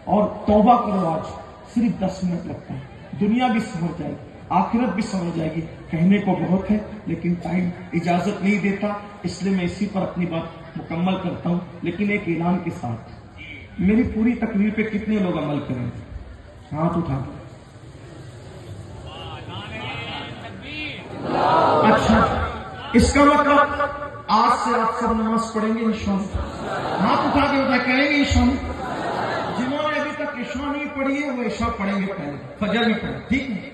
اور توبہ کرو آج، صرف 10 منٹ لگتا ہے، دنیا بھی سمجھ جائے گی، آخرت بھی سمجھ جائے گی۔ کہنے کو بہت ہے لیکن ٹائم اجازت نہیں دیتا، اس لیے میں اسی پر اپنی بات مکمل کرتا ہوں، لیکن ایک اعلان کے ساتھ۔ میری پوری تقریر پہ کتنے لوگ عمل کریں گے؟ ہاتھ اٹھا دو۔ اچھا، اس کا مطلب آج سے آپ سب نماز پڑھیں گے انشاءاللہ؟ ہاتھ اٹھا کے بتائیں، کریں گے انشاءاللہ؟ جنہوں نے ابھی تک عشاء نہیں پڑھی ہے وہ عشاء پڑھیں گے، پہلے فجر میں پڑھیں، ٹھیک ہے؟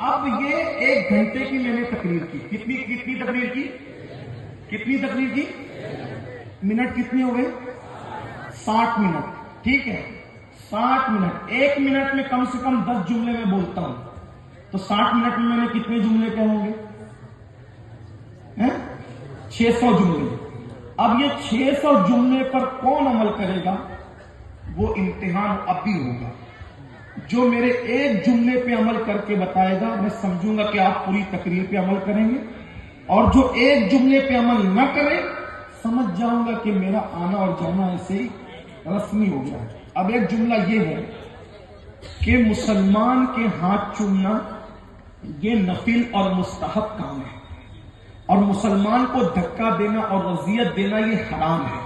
اب یہ 1 گھنٹے کی میں نے تقریر کی، کتنی تقریر کی؟ کتنی تقریر کی؟ منٹ کتنے ہو گئے؟ 60 منٹ، ٹھیک ہے؟ 60 منٹ، 1 منٹ میں کم سے کم 10 جملے میں بولتا ہوں، تو 60 منٹ میں نے کتنے جملے کہے ہوں گے؟ 600 جملے۔ اب یہ 600 جملے پر کون عمل کرے گا؟ وہ امتحان اب بھی ہوگا۔ جو میرے ایک جملے پہ عمل کر کے بتائے گا، میں سمجھوں گا کہ آپ پوری تقریر پہ عمل کریں گے، اور جو ایک جملے پہ عمل نہ کرے، سمجھ جاؤں گا کہ میرا آنا اور جانا ایسے ہی رسمی ہو گیا ہے۔ اب ایک جملہ یہ ہے کہ مسلمان کے ہاتھ چومنا یہ نفل اور مستحب کام ہے، اور مسلمان کو دھکا دینا اور اذیت دینا یہ حرام ہے۔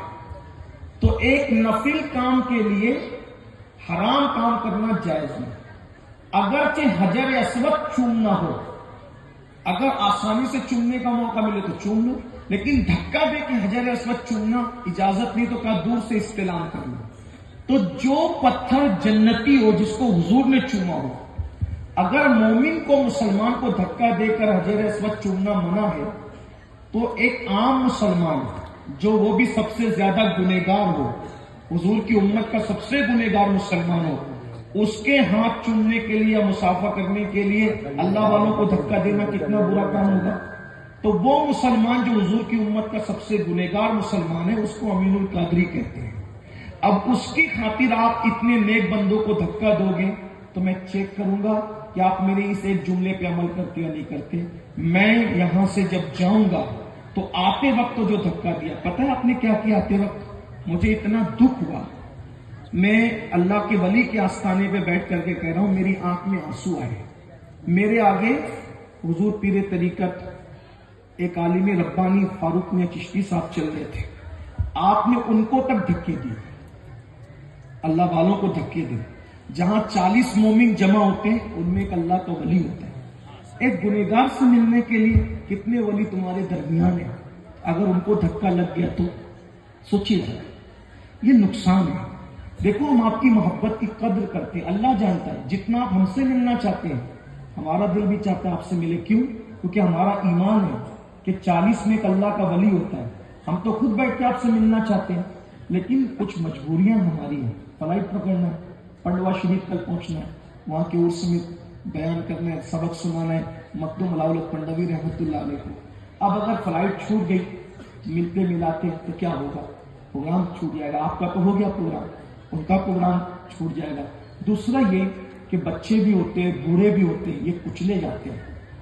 تو ایک نفل کام کے لیے حرام کام کرنا جائز نہیں، اگرچہ حجر اسود چومنا ہو، اگر آسانی سے چومنے کا موقع ملے تو چوم لو، لیکن دھکا دے کے حجر اسود چومنا اجازت نہیں، تو کہا دور سے استلام کر لو۔ تو جو پتھر جنتی ہو جس کو حضور نے چوما ہو، اگر مومن کو مسلمان کو دھکا دے کر حجر اسود چومنا منع ہے، تو ایک عام مسلمان جو وہ بھی سب سے زیادہ گنہگار ہو، حضور کی امت کا سب سے گنہگار مسلمان ہو، اس کے ہاتھ چومنے کے لیے یا مصافحہ کرنے کے لیے اللہ والوں کو دھکا دینا کتنا برا کام ہوگا۔ تو وہ مسلمان جو حضور کی امت کا سب سے گنہگار مسلمان ہے، اس کو امین القادری کہتے ہیں۔ اب اس کی خاطر آپ اتنے نیک بندوں کو دھکا دو گے تو میں چیک کروں گا کہ آپ میرے اس ایک جملے پہ عمل کرتے یا نہیں کرتے۔ میں یہاں سے جب جاؤں گا تو آتے وقت جو دھکا دیا، پتہ ہے آپ نے کیا کیا آتے وقت؟ مجھے اتنا دکھ ہوا، میں اللہ کے ولی کے آستانے پہ بیٹھ کر کے کہہ رہا ہوں، میری آنکھ میں آنسو آئے۔ میرے آگے حضور پیر طریقت ایک عالم ربانی فاروق میاں چشتی صاحب چل رہے تھے، آپ نے ان کو تک دھکے دیے، اللہ والوں کو دھکے دیے۔ جہاں 40 مومن جمع ہوتے ہیں ان میں ایک اللہ کا ولی ہوتا ہے۔ ایک گنہگار سے ملنے کے لیے کتنے ولی تمہارے درمیان ہیں، اگر ان کو دھکا لگ گیا تو سوچیے ذرا، یہ نقصان ہے۔ دیکھو ہم آپ کی محبت کی قدر کرتے ہیں، اللہ جانتا ہے جتنا آپ ہم سے ملنا چاہتے ہیں، ہمارا دل بھی چاہتا ہے آپ سے ملے۔ کیوں؟ کیونکہ ہمارا ایمان ہے کہ 40 میں ایک اللہ کا ولی ہوتا ہے۔ ہم تو خود بیٹھ کے آپ سے ملنا چاہتے ہیں، لیکن کچھ مجبوریاں ہماری ہیں، فلائٹ پکڑنا ہے، پنڈوا شریف کل پہنچنا ہے، وہاں کے عرس میں بیان کرنا ہے، سبق سنانا ہے، مخدوم علاؤلق پنڈوی رحمۃ اللہ علیہ کو۔ اب اگر فلائٹ چھوٹ گئی ملتے ملاتے تو کیا ہوگا؟ پروگرام چھوٹ جائے گا۔ آپ کا تو ہو گیا پروگرام، ان کا پروگرام چھوٹ جائے گا۔ دوسرا یہ کہ بچے بھی ہوتے ہیں، بوڑھے بھی ہوتے ہیں، یہ کچلے جاتے ہیں،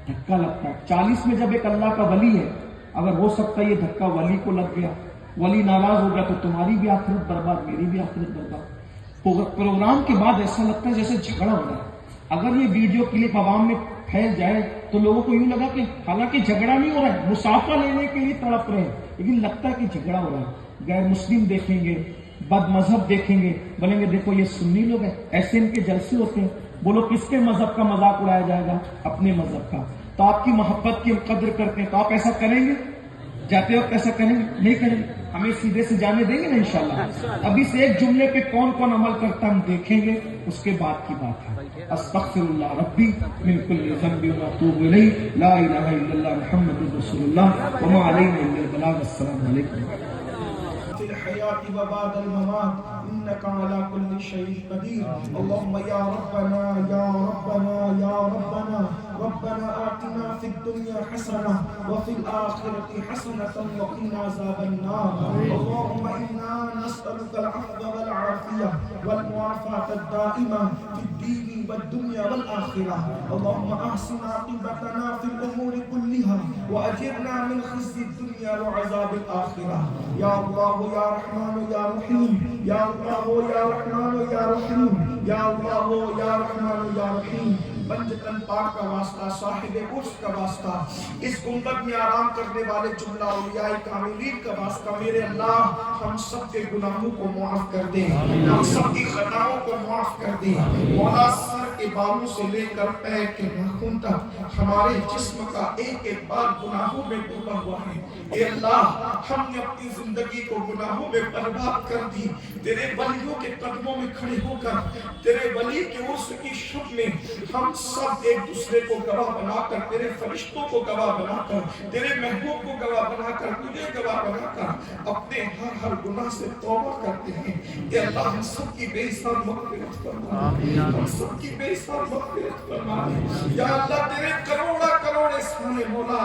دھکا لگتا ہے۔ 40 میں جب ایک اللہ کا ولی ہے، اگر ہو سکتا ہے یہ دھکا ولی کو لگ گیا، ولی ناراض ہو گیا تو تمہاری بھی آخرت برباد، میری بھی آخرت برباد۔ پروگرام کے بعد ایسا لگتا ہے جیسے جھگڑا ہو رہا ہے۔ اگر یہ ویڈیو کلپ عوام میں پھیل جائے تو لوگوں کو یوں لگا کہ حالانکہ جھگڑا نہیں ہو رہا ہے، مسافہ لینے کے لیے تڑپ رہے ہیں، لیکن لگتا ہے کہ جھگڑا ہو رہا ہے۔ غیر مسلم دیکھیں گے، بد مذہب دیکھیں گے، بولیں گے دیکھو یہ سنی لوگ ہیں، ایسے ان کے جلسے ہوتے ہیں۔ بولو کس کے مذہب کا مذاق اڑایا جائے گا؟ اپنے مذہب کا۔ تو آپ کی محبت کی ہم قدر کرتے ہیں، تو آپ ایسا کریں گے؟ جاتے وقت ایسا کریں گے؟ نہیں کریں گے؟ ہمیں سیدھے سے جانے دیں گے نا انشاءاللہ؟ ابھی سے ایک جملے پہ کون کون عمل کرتا ہم دیکھیں گے، اس کے بعد کی بات ہے۔ استغفر اللہ ربی من کل ذنب واتوب الیہ، لا الہ الا اللہ محمد رسول اللہ وما علینا الا البلاغ۔ السلام علیکم۔ في الحياة وبعد الممات إنك على كل شيء قدير. اللهم يا ربنا يا ربنا يا ربنا ربنا آتنا في الدنيا حسنة وفي الآخرة حسنة وقنا عذاب النار اللهم إنا نسألك العفو والعافية والمعافاة الدائمة في الدين والدنيا والآخرة اللهم أحسن عاقبتنا في الأمور كلها وأجرنا من خزي الدنيا وعذاب الآخرة يا الله يا رحمن يا رحيم يا الله يا رحمن يا رحيم يا الله يا رحمن يا رحيم بنجتن پاک کا واسطہ صاحب عرش کا واسطہ اس گنبد میں آرام کرنے والے جملہ اولیاء کاملین کا واسطہ میرے اللہ ہم سب کے گناہوں کو معاف کر دیں ہم سب کی خطاؤں کو معاف کر دیں مولا سر کے بالوں سے لے کر پیر کے ناخن تک ہمارے جسم کا ایک ایک بار گناہوں میں ڈوبا ہوا ہے اے اللہ ہم نے اپنی زندگی کو گناہوں میں برباد کر دی تیرے ولیوں کے قدموں میں کھڑے ہو کر تیرے ولی کے عرس کی شب میں ہم سب ایک دوسرے کو گواہ بنا کر تیرے فرشتوں کو گواہ بنا کر تیرے محبوب کو گواہ بنا کر تجھے گواہ بنا کر اپنے ہر گناہ سے توبہ کرتے ہیں اے اللہ ہم سب کی بے حساب مغفرت فرما ہم سب کی بے حساب مغفرت فرما یا اللہ تیرے کروڑا کروڑ احسان مولا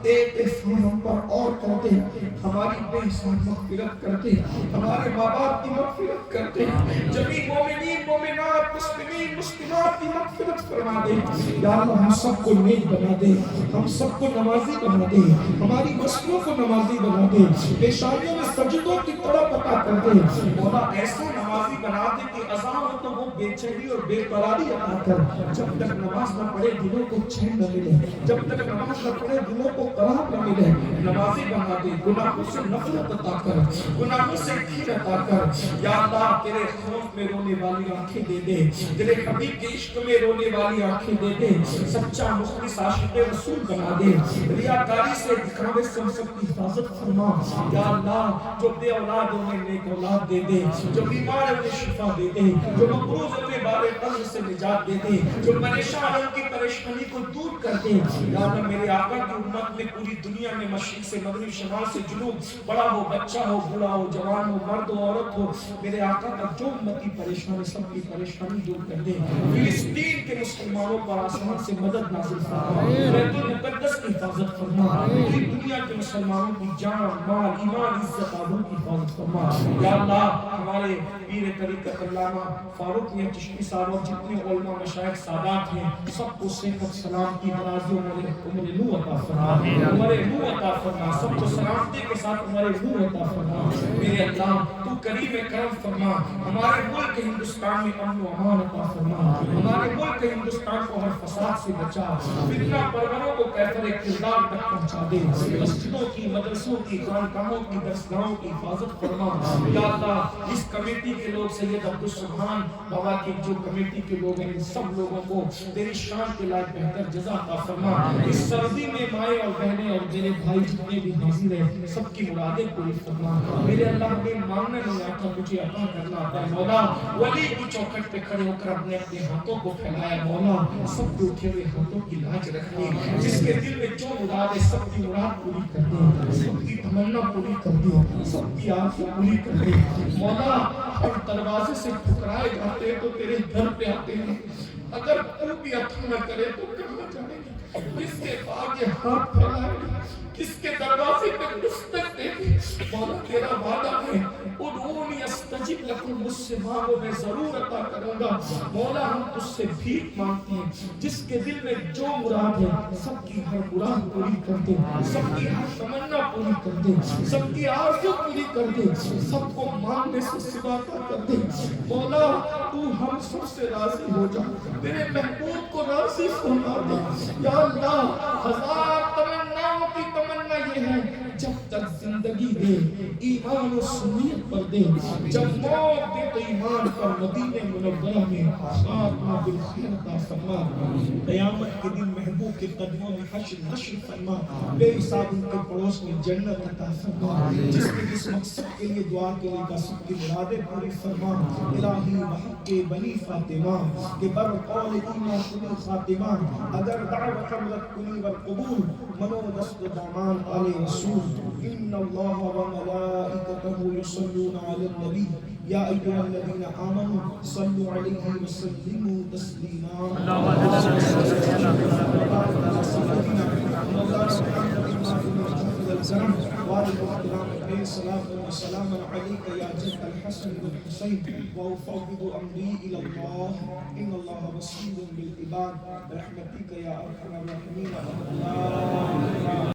ایک احسان ہم پر اور کر دے ہماری بے حساب مغفرت کر دے ہمارے ماں باپ کی مغفرت کر دے جمیع مومنین مومنات مسلمین مسلمات کی مغفرت فرما دے یا اللہ ہم سب کو نیک بنا دے ہم سب کو نمازی بنا دے ہماری مسلوں کو نمازی بنا دے پیشانیوں میں سجدوں کی طرح پتا کر دے مولا ایسا نمازی بنا دے کہ اذان ہو تو وہ بے چینی اور بے قراری عطا کر جب تک نماز نہ پڑھے دلوں کو چین نہ ملے جب تک نماز نہ پڑھے دلوں کو قرار نہ ملے نمازی بنا دے گناہوں سے نفرت عطا کر گناہوں سے گھر عطا کر یا اللہ تیرے خوف میں رونے والی آنکھیں دے دے تیرے حبیب کے عشق میں رونے والی آنکھیں دے دے سچا مخلص عاشق رسول بنا دے ریاکاری سے دکھاوے سے ہم سب کی حفاظت فرما یا اللہ جو بے اولاد انہیں نیک اولاد دے دے جو بیمار انہیں شفا دے دے جو مقروض انہیں بارے قلب سے نجات دے دے جو پریشان ان کی پریشانی کو دور کر دے یا اللہ میرے آقا کی امت میں پوری دنیا میں مشرق سے مغرب شمال سے جنوب بڑا ہو بچہ ہو بوڑھا ہو جوان ہو مرد ہو عورت ہو میرے آقا کا جو امتی پریشان ہے سب کی پریشانی دور کر دے فلسطین کے مسلمانوں پر آسمان سے مدد نازل فرما بیت المقدس کی حفاظت فرما پوری دنیا کے مسلمانوں کی جان مال ایمان عزت آبرو کی حفاظت فرما یا اللہ ہمارے پیر طریقت علامہ فاروق میاں چشتی صاحب اور جتنے علماء مشائخ سادات ہیں سب کو صحت سلام کی درازی عمر نو عطا فرما عمر نو عطا فرما سب کو سلامتی کے ساتھ عمر نو عطا فرما میرے اللہ تو کریم کرم فرما ہمارے ملک ہندوستان میں امن و امان عطا فرما ہمارے ملک ہندوستان کو ہر فساد سے بچا فتنہ پروروں کو کیفر کردار تک پہنچا دے مسجدوں کی مدرسوں کی خانقاہوں کی درسگاہوں کی حفاظت فرما یا اللہ اس کمیٹی کے لوگ سید عبدالسبحان بابا کی جو کمیٹی کے لوگ ہیں ان سب لوگوں کو تیری شان کے لائق بہتر جزا عطا فرما اس سردی میں مائیں اور بہنیں اور میرے بھائی جتنے بھی حاضر ہیں سب کی مرادیں پوری فرما میرے اللہ ہمیں مانگنا نہیں آتا مجھے عطا کرنا آتا ہے مولا ولی کی چوکھٹ پہ کھڑے ہو کر اپنے ہاتھوں کو پھیلایا مولا سب کے اٹھے ہوئے ہاتھوں کی لاج رکھنی جس کے دل میں جو مراد ہے سب کی مراد پوری کر دے سب کی تمنا پوری کر دے سب کی آنکھیں پوری کر دے مولا ہر دروازے سے ٹھکرائے جاتے ہیں تو تیرے گھر پہ آتے ہیں اگر تو بھی عطا نہ کرے تو کہاں جائیں گے کس کے آگے ہاتھ پھیلائے کس کے دروازے پہ دستک دے مولا تیرا وعدہ ہے ادعونی استجب لکم مجھ سے مانگو میں ضرور عطا کروں گا مولا ہم تجھ سے بھیک مانگتے ہیں جس کے دل میں جو مراد ہے سب کی ہر مراد پوری کر دے سب کی ہر تمنا پوری کر دے سب کی آرزو پوری کر دے سب کو مانگنے سے سوا کر دے مولا تو ہم سب سے راضی ہو جا تیرے محبوب کو راضی فرما دے یا اللہ ہزار تمناؤں کی تمنا یہ ہے جب تک زندگی دے ایمان و سنیت پر دے جب موت دے تو ایمان پر مدینہ منورہ میں خاتمہ بالخیر عطا فرما قیامت کے دن محبوب کے قدموں میں حشر نشر فرما بے حساب ان کے پڑوس میں جنت عطا فرما جس کے جس مقصد کے لیے دعا کے لیے سب کی مرادیں پوری فرما الہی بحق بنی فاطمہ کہ بر قول ایمان کنی خاتمہ اگر دعوت امرت کنی والقبول منو دست دامان آل رسول ان اللہ و ملائکتہ یصلون علی النبی یا ایھا الذین آمنوا صلوا علیہ وسلموا تسلیما السلام علیک یا جد الحسن والحسین وافوض امری الی اللہ ان اللہ بصیر بالعباد برحمتک یا ارحم الراحمین.